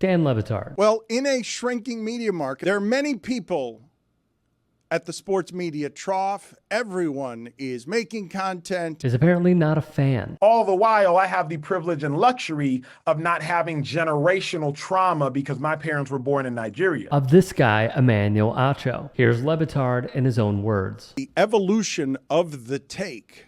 Dan Le Batard. Well, in a shrinking media market, there are many people at the sports media trough. Everyone is making content. Is apparently not a fan. All the while, I have the privilege and luxury of not having generational trauma because my parents were born in Nigeria. Of this guy, Emmanuel Acho. Here's Le Batard in his own words. The evolution of the take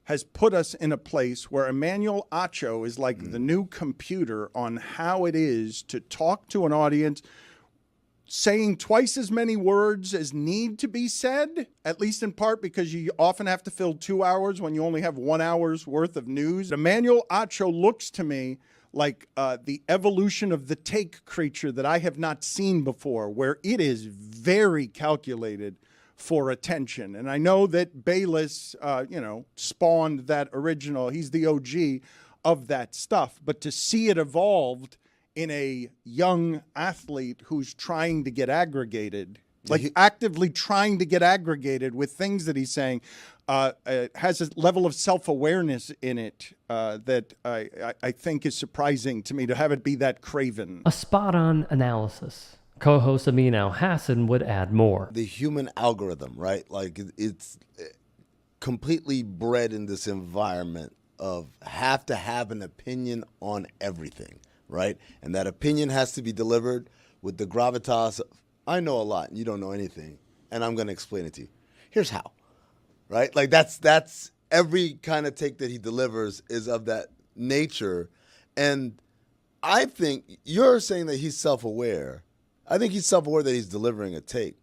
has put us in a place where Emmanuel Acho is like the new computer on how it is to talk to an audience, saying twice as many words as need to be said, at least in part because you often have to fill 2 hours when you only have 1 hour's worth of news. Emmanuel Acho looks to me like the evolution of the take creature that I have not seen before, where it is very calculated for attention. And I know that Bayless, spawned that original. He's the OG of that stuff. But to see it evolved in a young athlete who's trying to get aggregated, like actively trying to get aggregated with things that he's saying, has a level of self-awareness in it that I think is surprising to me, to have it be that craven. A spot-on analysis. Co-host Emmanuel Hassan would add more. The human algorithm, right? Like it's completely bred in this environment of have to have an opinion on everything. Right? And that opinion has to be delivered with the gravitas of, I know a lot and you don't know anything, and I'm going to explain it to you. Here's how. Right? Like that's every kind of take that he delivers is of that nature. And I think you're saying that he's self-aware. I think he's self-aware that he's delivering a take.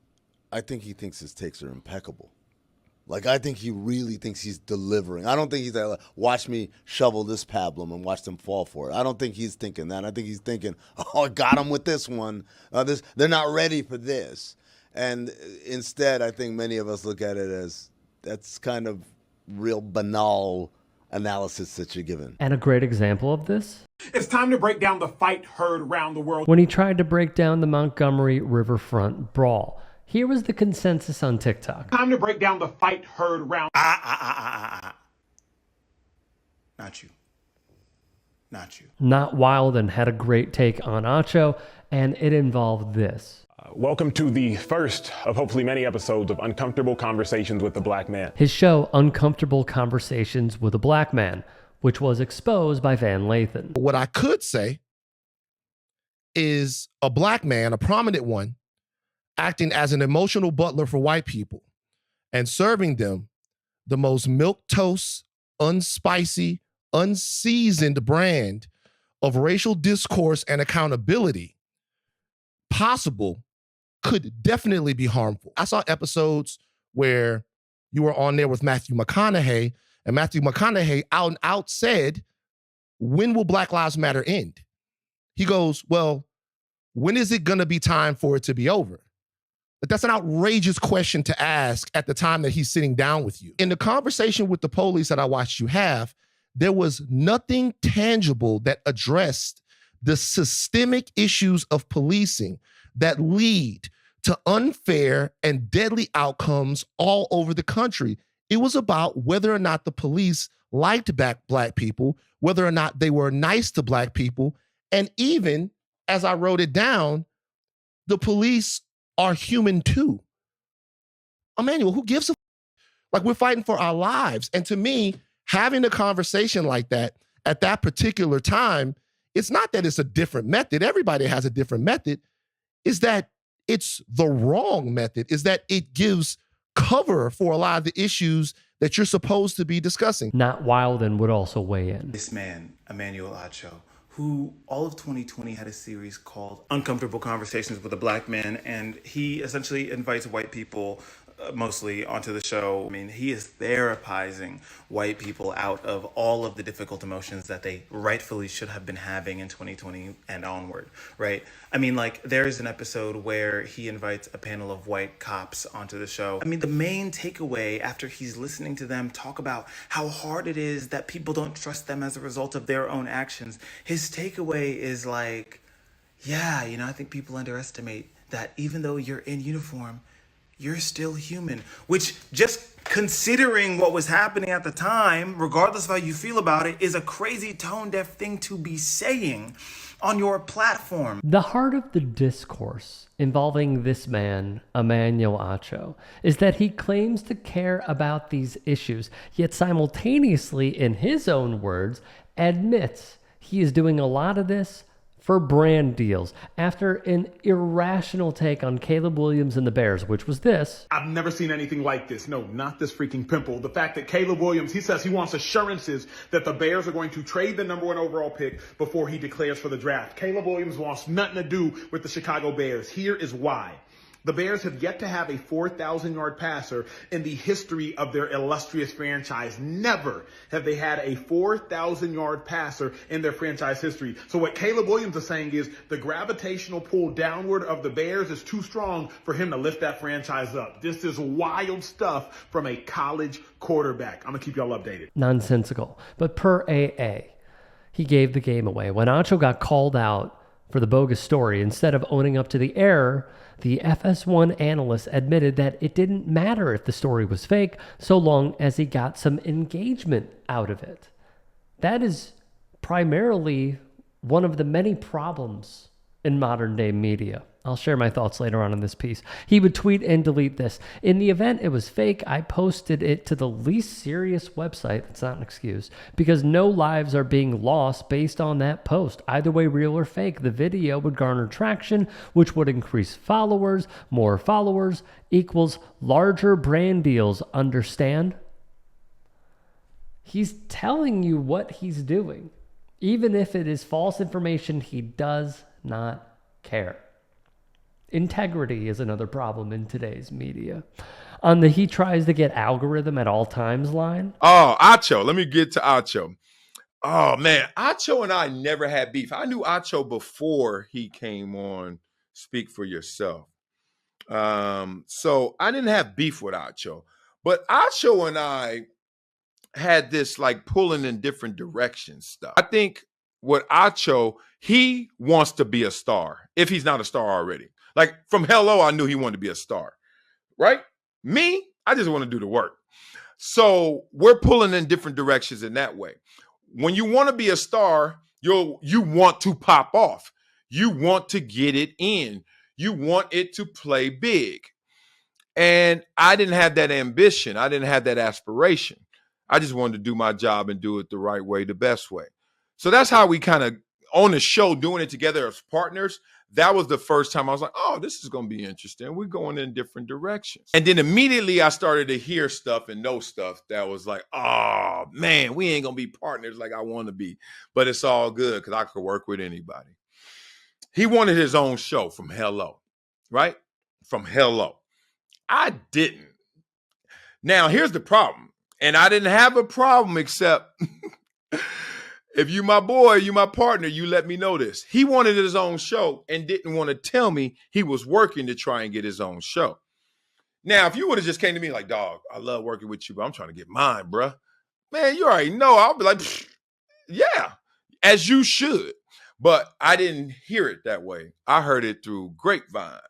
I think he thinks his takes are impeccable. Like, I think he really thinks he's delivering. I don't think he's like, watch me shovel this pablum and watch them fall for it. I don't think he's thinking that. I think he's thinking, oh, I got him with this one. They're not ready for this. And instead, I think many of us look at it as that's kind of real banal analysis that you're given. And a great example of this? It's time to break down the fight heard around the world. When he tried to break down the Montgomery Riverfront brawl. Here was the consensus on TikTok. Time to break down the fight heard around. Not you. Not you. Not Wilden had a great take on Acho, and it involved this. Welcome to the first of hopefully many episodes of Uncomfortable Conversations with the Black Man. His show, Uncomfortable Conversations with a Black Man, which was exposed by Van Lathan. What I could say is a black man, a prominent one, acting as an emotional butler for white people and serving them the most milquetoast, unspicy, unseasoned brand of racial discourse and accountability possible could definitely be harmful. I saw episodes where you were on there with Matthew McConaughey, and Matthew McConaughey out and out said, when will Black Lives Matter end? He goes, well, when is it gonna be time for it to be over? But that's an outrageous question to ask at the time that he's sitting down with you. In the conversation with the police that I watched you have, there was nothing tangible that addressed the systemic issues of policing that lead to unfair and deadly outcomes all over the country. It was about whether or not the police liked black people, whether or not they were nice to black people, and even, as I wrote it down, the police are human too. Emmanuel, who gives a like, we're fighting for our lives. And to me, having a conversation like that at that particular time, it's not that it's a different method. Everybody has a different method. Is that it's the wrong method, is that it gives cover for a lot of the issues that you're supposed to be discussing. Not Wilden would also weigh in. This man, Emmanuel Acho, who all of 2020 had a series called Uncomfortable Conversations with a Black Man, and he essentially invites white people mostly onto the show. I mean, he is therapizing white people out of all of the difficult emotions that they rightfully should have been having in 2020 and onward, right? I mean, like, there's an episode where he invites a panel of white cops onto the show. I mean, the main takeaway after he's listening to them talk about how hard it is that people don't trust them as a result of their own actions, his takeaway is like, yeah, you know, I think people underestimate that even though you're in uniform, you're still human, which, just considering what was happening at the time, regardless of how you feel about it, is a crazy tone-deaf thing to be saying. on your platform. The heart of the discourse involving this man, Emmanuel Acho, is that he claims to care about these issues, yet simultaneously, in his own words, admits he is doing a lot of this for brand deals after an irrational take on Caleb Williams and the Bears, which was this. I've never seen anything like this. No, not this freaking pimple. The fact that Caleb Williams, he says he wants assurances that the Bears are going to trade the number 1 overall pick before he declares for the draft. Caleb Williams wants nothing to do with the Chicago Bears. Here is why. The Bears have yet to have a 4,000-yard passer in the history of their illustrious franchise. Never have they had a 4,000-yard passer in their franchise history. So what Caleb Williams is saying is the gravitational pull downward of the Bears is too strong for him to lift that franchise up. This is wild stuff from a college quarterback. I'm going to keep y'all updated. Nonsensical. But per AA, he gave the game away. When Acho got called out for the bogus story, instead of owning up to the error, the FS1 analyst admitted that it didn't matter if the story was fake so long as he got some engagement out of it. That is primarily one of the many problems in modern day media. I'll share my thoughts later on in this piece. He would tweet and delete this. In the event it was fake, I posted it to the least serious website. That's not an excuse, because no lives are being lost based on that post. Either way, real or fake, the video would garner traction, which would increase followers. More followers equals larger brand deals. Understand? He's telling you what he's doing. Even if it is false information, he does not care. Integrity is another problem in today's media. On the he tries to get algorithm at all times line. Oh, Acho. Let me get to Acho. Oh, man. Acho and I never had beef. I knew Acho before he came on Speak for Yourself. So I didn't have beef with Acho. But Acho and I had this like pulling in different directions stuff. I think with Acho, he wants to be a star if he's not a star already. Like from Hello, I knew he wanted to be a star, right? Me, I just want to do the work. So we're pulling in different directions in that way. When you want to be a star, you want to pop off. You want to get it in. You want it to play big. And I didn't have that ambition. I didn't have that aspiration. I just wanted to do my job and do it the right way, the best way. So that's how we kind of on the show doing it together as partners. That was the first time I was like, oh, this is going to be interesting. We're going in different directions. And then immediately I started to hear stuff and know stuff that was like, oh, man, we ain't going to be partners like I want to be. But it's all good because I could work with anybody. He wanted his own show from Hello, right? From Hello. I didn't. Now, here's the problem. And I didn't have a problem except if you my boy, you my partner, you let me know this. He wanted his own show and didn't want to tell me he was working to try and get his own show. Now, if you would have just came to me like, dog, I love working with you, but I'm trying to get mine, bruh. Man, you already know. I'll be like, yeah, as you should. But I didn't hear it that way. I heard it through grapevine.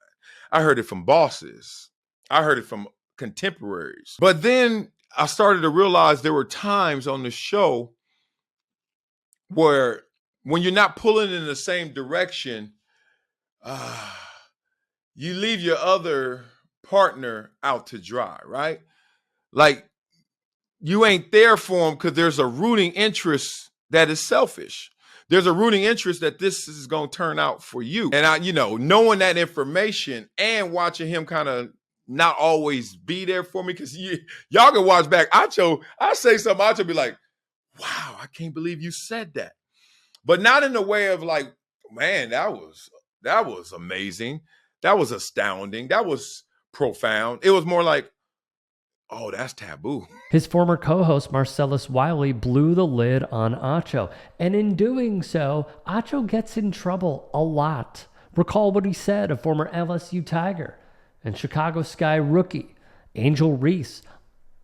I heard it from bosses. I heard it from contemporaries. But then I started to realize there were times on the show where when you're not pulling in the same direction, you leave your other partner out to dry, right? Like you ain't there for them because there's a rooting interest that is selfish. There's a rooting interest that this is going to turn out for you. And I, knowing that information and watching him kind of not always be there for me, because y'all can watch back. I say something, Acho be like, wow, I can't believe you said that. But not in the way of like, man, that was amazing. That was astounding. That was profound. It was more like, oh, that's taboo. His former co-host, Marcellus Wiley, blew the lid on Acho. And in doing so, Acho gets in trouble a lot. Recall what he said of former LSU Tiger and Chicago Sky rookie Angel Reese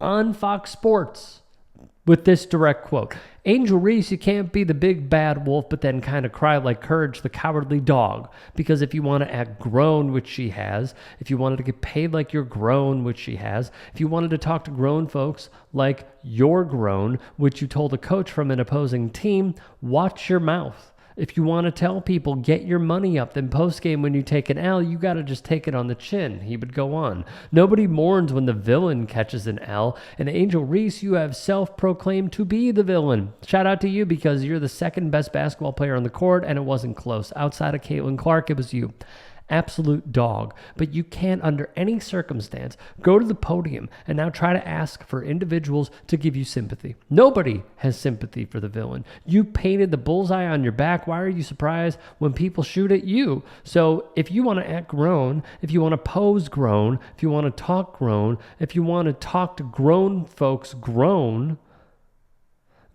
on Fox Sports with this direct quote. Angel Reese, you can't be the big bad wolf but then kind of cry like Courage the Cowardly Dog, because if you want to act grown, which she has, if you wanted to get paid like you're grown, which she has, if you wanted to talk to grown folks like you're grown, which you told a coach from an opposing team, watch your mouth. If you want to tell people, get your money up, then post-game when you take an L, you got to just take it on the chin. He would go on. Nobody mourns when the villain catches an L. And Angel Reese, you have self-proclaimed to be the villain. Shout out to you because you're the second best basketball player on the court, and it wasn't close. Outside of Caitlin Clark, it was you. Absolute dog. But you can't, under any circumstance, go to the podium and now try to ask for individuals to give you sympathy. Nobody has sympathy for the villain. You painted the bullseye on your back. Why are you surprised when people shoot at you? So if you want to act grown, if you want to pose grown, if you want to talk grown, if you want to talk to grown folks grown,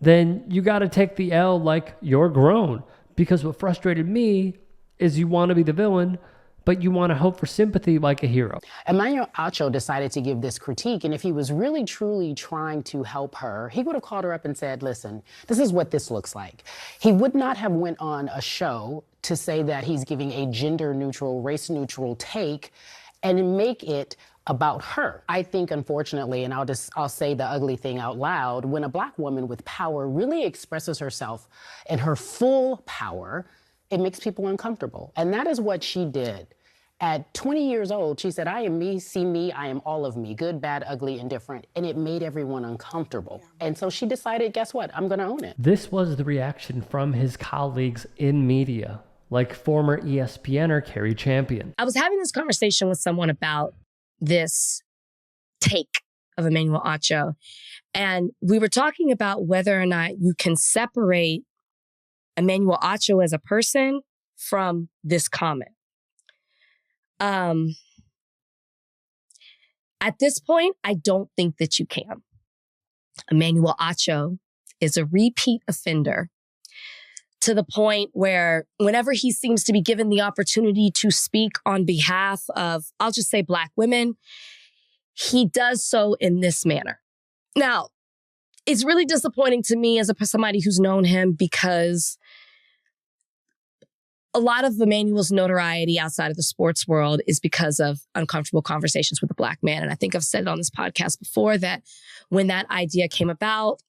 then you got to take the L like you're grown. Because what frustrated me is you want to be the villain, but you want to hope for sympathy like a hero. Emmanuel Acho decided to give this critique, and if he was really, truly trying to help her, he would have called her up and said, listen, this is what this looks like. He would not have went on a show to say that he's giving a gender-neutral, race-neutral take and make it about her. I think, unfortunately, and I'll say the ugly thing out loud, when a Black woman with power really expresses herself in her full power, it makes people uncomfortable. And that is what she did. At 20 years old, she said, I am me, see me, I am all of me, good, bad, ugly, indifferent. And it made everyone uncomfortable. And so she decided, guess what? I'm gonna own it. This was the reaction from his colleagues in media, like former ESPNer Carrie Champion. I was having this conversation with someone about this take of Emmanuel Acho. And we were talking about whether or not you can separate Emmanuel Acho as a person from this comment. At this point, I don't think that you can. Emmanuel Acho is a repeat offender to the point where whenever he seems to be given the opportunity to speak on behalf of, I'll just say Black women, he does so in this manner. Now, it's really disappointing to me as somebody who's known him because a lot of Emmanuel's notoriety outside of the sports world is because of uncomfortable conversations with a Black man. And I think I've said it on this podcast before that when that idea came about,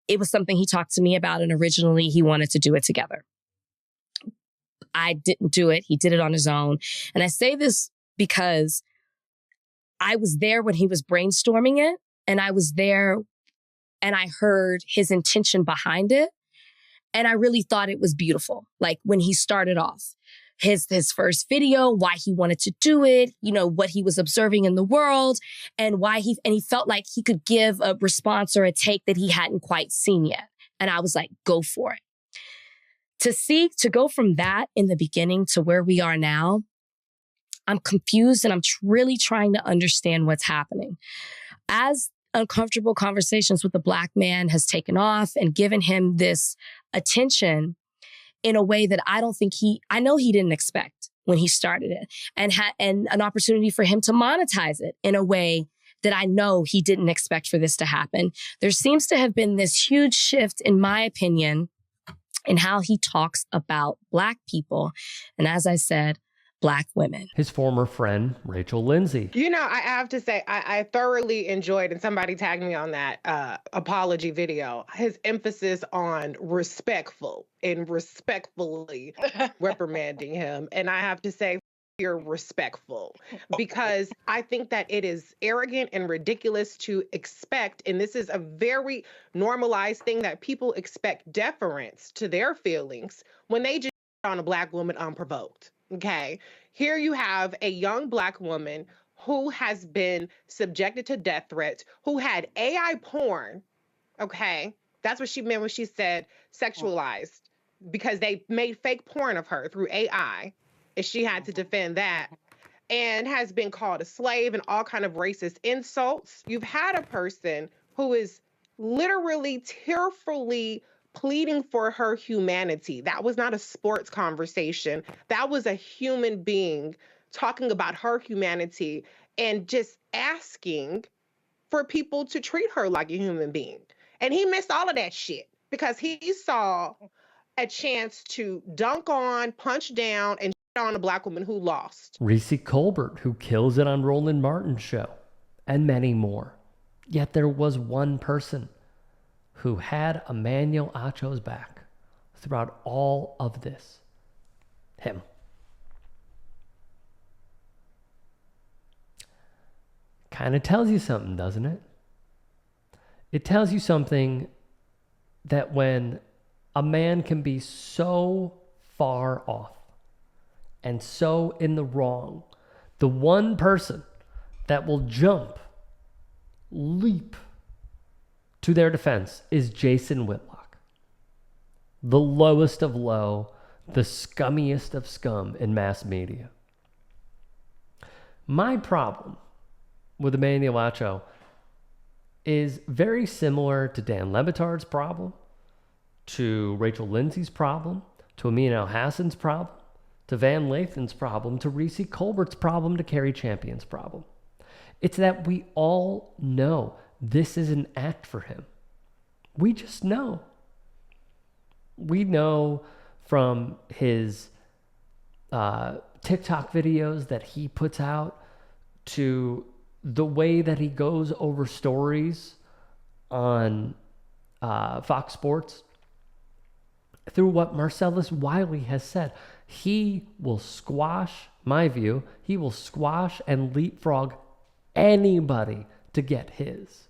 it was something he talked to me about. And originally he wanted to do it together. I didn't do it. He did it on his own. And I say this because I was there when he was brainstorming it. And I was there and I heard his intention behind it. And I really thought it was beautiful. Like when he started off, his first video, why he wanted to do it, you know, what he was observing in the world and why he felt like he could give a response or a take that he hadn't quite seen yet. And I was like, go for it. To go from that in the beginning to where we are now, I'm confused and I'm really trying to understand what's happening. As uncomfortable conversations with a Black man has taken off and given him this attention in a way that I know he didn't expect when he started it and an opportunity for him to monetize it in a way that I know he didn't expect for this to happen. There seems to have been this huge shift, in my opinion, in how he talks about Black people. And as I said, Black women. His former friend, Rachel Lindsay. You know, I have to say, I thoroughly enjoyed, and somebody tagged me on that apology video, his emphasis on respectful and respectfully reprimanding him. And I have to say, you're respectful, because I think that it is arrogant and ridiculous to expect, and this is a very normalized thing, that people expect deference to their feelings when they just on a Black woman unprovoked. Okay, here you have a young Black woman who has been subjected to death threats, who had AI porn. Okay, that's what she meant when she said sexualized, because they made fake porn of her through AI, and she had to defend that, and has been called a slave and all kind of racist insults. You've had a person who is literally tearfully pleading for her humanity. That was not a sports conversation. That was a human being talking about her humanity and just asking for people to treat her like a human being. And he missed all of that shit because he saw a chance to dunk on, punch down, and shit on a Black woman who lost. Reese Colbert, who kills it on Roland Martin's show, and many more. Yet there was one person who had Emmanuel Acho's back throughout all of this? Him. Kind of tells you something, doesn't it? It tells you something that when a man can be so far off and so in the wrong, the one person that will leap to their defense is Jason Whitlock. The lowest of low, the scummiest of scum in mass media. My problem with Emmanuel Acho is very similar to Dan Lebatard's problem, to Rachel Lindsay's problem, to Amin Al-Hassan's problem, to Van Lathan's problem, to Reese Colbert's problem, to Kerry Champion's problem. It's that we all know this is an act for him. We just know. We know from his TikTok videos that he puts out to the way that he goes over stories on Fox Sports, through what Marcellus Wiley has said. He will squash, my view, he will squash and leapfrog anybody to get his.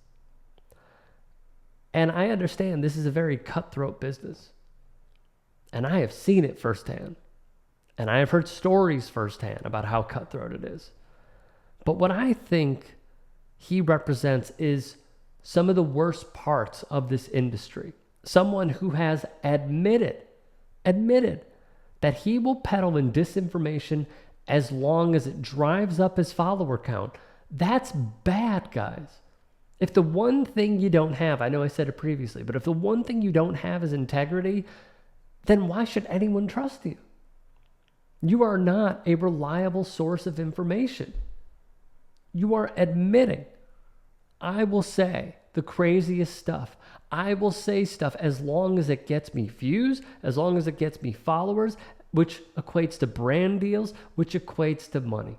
And I understand this is a very cutthroat business. And I have seen it firsthand. And I have heard stories firsthand about how cutthroat it is. But what I think he represents is some of the worst parts of this industry. Someone who has admitted that he will peddle in disinformation as long as it drives up his follower count. That's bad, guys. If the one thing you don't have, I know I said it previously, but if the one thing you don't have is integrity, then why should anyone trust you? You are not a reliable source of information. You are admitting, I will say the craziest stuff. I will say stuff as long as it gets me views, as long as it gets me followers, which equates to brand deals, which equates to money.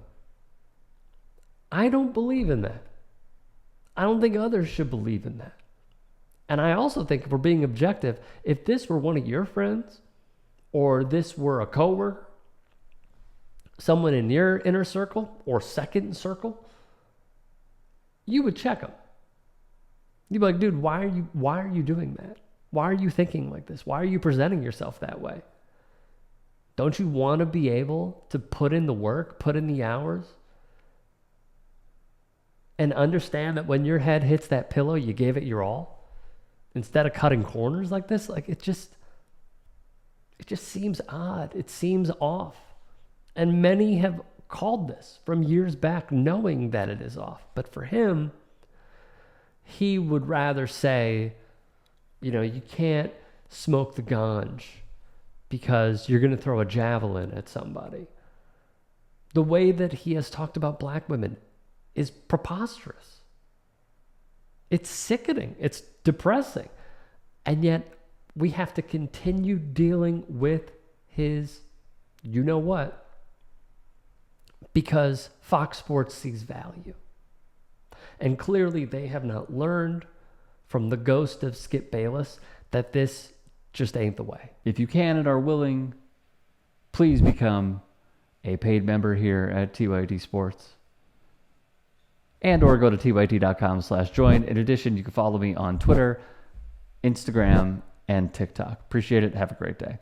I don't believe in that. I don't think others should believe in that. And I also think, if we're being objective, if this were one of your friends, or this were a coworker, someone in your inner circle or second circle, you would check them. You'd be like, dude, why are you doing that? Why are you thinking like this? Why are you presenting yourself that way? Don't you want to be able to put in the work, put in the hours, and understand that when your head hits that pillow, you gave it your all? Instead of cutting corners like this, like it just seems odd. It seems off. And many have called this from years back, knowing that it is off. But for him, he would rather say, you can't smoke the ganj because you're going to throw a javelin at somebody. The way that he has talked about black women is preposterous. It's sickening. It's depressing. And yet we have to continue dealing with his you-know-what because Fox Sports sees value. And clearly they have not learned from the ghost of Skip Bayless that this just ain't the way. If you can and are willing, please become a paid member here at TYT Sports. And or go to tyt.com/join. In addition, you can follow me on Twitter, Instagram, and TikTok. Appreciate it. Have a great day.